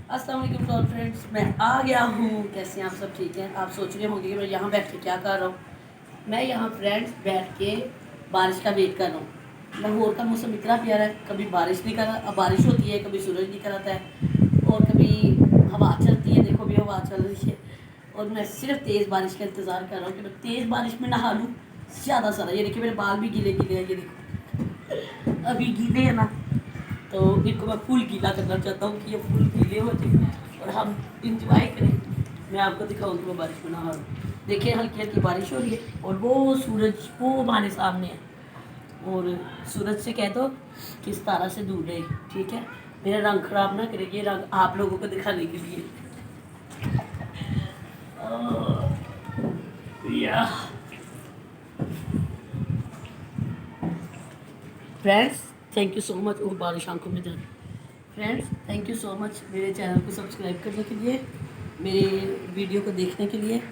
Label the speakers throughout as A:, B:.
A: अस्सलाम वालेकुम to all friends, मैं आ गया हूँ। कैसे हैं आप सब? ठीक हैं? आप सोच रहे होंगे कि मैं यहाँ बैठ के क्या कर रहा हूँ। मैं यहाँ फ्रेंड्स बैठ के बारिश का वेट कर रहा हूँ। लाहौर का मौसम इतना प्यारा है, कभी बारिश नहीं कर रहा, अब बारिश होती है, कभी सूरज निकल आता है और कभी हवा चलती है। देखो भी हवा चल रही है और मैं सिर्फ तेज़ बारिश का इंतज़ार कर रहा हूँ कि मैं तेज़ बारिश में नहा लूँ ज़्यादा सारा। ये देखिए मेरे बाल भी गीले गीले हैं, ये देखो अभी गीले हैं ना, तो इनको मैं फुल गीला करना चाहता हूँ कि ये फुल गीले हो जाए और हम इंजॉय करें। मैं आपको दिखाऊँ कि मैं बारिश में नहा रहा हूँ। देखिए हल्की हल्की बारिश हो रही है और वो सूरज वो हमारे सामने है। और सूरज से कह दो कि इस तारा से दूर रहे, ठीक है? मेरा रंग खराब ना करे, ये रंग आप लोगों को दिखाने के लिए। या friends thank you so much. वो बारिश आंखों में जाए। Friends thank you so much मेरे चैनल को सब्सक्राइब करने के लिए, मेरे वीडियो को देखने के लिए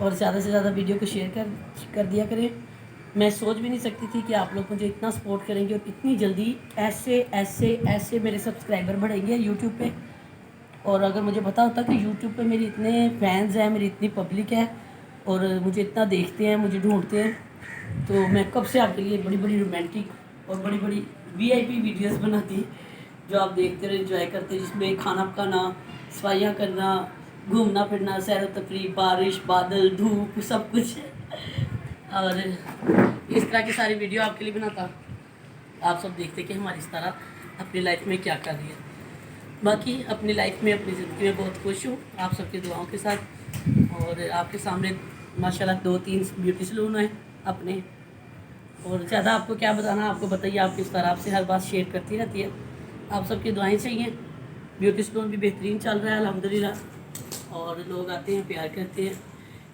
A: और ज़्यादा से ज़्यादा वीडियो को शेयर कर दिया करें। मैं सोच भी नहीं सकती थी कि आप लोग मुझे इतना सपोर्ट करेंगे और इतनी जल्दी ऐसे ऐसे ऐसे मेरे सब्सक्राइबर बढ़ेंगे यूट्यूब पे। और अगर मुझे पता होता कि यूट्यूब पे मेरे इतने फैंस हैं, मेरी इतनी पब्लिक है और मुझे इतना देखते हैं, मुझे ढूंढते हैं, तो मैं कब से आपके लिए बड़ी बड़ी रोमांटिक और बड़ी बड़ी वीआईपी वीडियोस बनाती जो आप देखते रहे, एंजॉय करते, जिसमें खाना पकाना, सफाइयाँ करना, घूमना फिरना, सैर व तफरीह, बारिश, बादल, धूप, सब कुछ। और इस तरह की सारी वीडियो आपके लिए बनाता, आप सब देखते कि हमारी इस तरह अपनी लाइफ में क्या कर रही है। बाकी अपनी लाइफ में, अपनी ज़िंदगी में बहुत खुश हूँ आप सबकी दुआओं के साथ। और आपके सामने माशाल्लाह 2-3 ब्यूटी सलून हैं अपने। और ज़्यादा आपको क्या बताना, आपको बताइए, आप किस तरह आपसे हर बात शेयर करती रहती है। आप सबकी दुआएं चाहिए। ब्यूटी सलून भी बेहतरीन चल रहा है अल्हम्दुलिल्लाह और लोग आते हैं, प्यार करते हैं,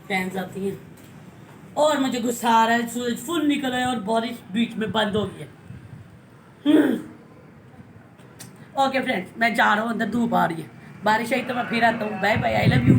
A: फैंस आती हैं। और मुझे गुस्सा आ रहा है, सूरज फुल निकल है और बारिश बीच में बंद हो गई है। ओके फ्रेंड्स, मैं जा रहा हूँ, अंदर धूप आ रही है, बारिश आई तो मैं फिर आता हूँ। Bye bye, I love you.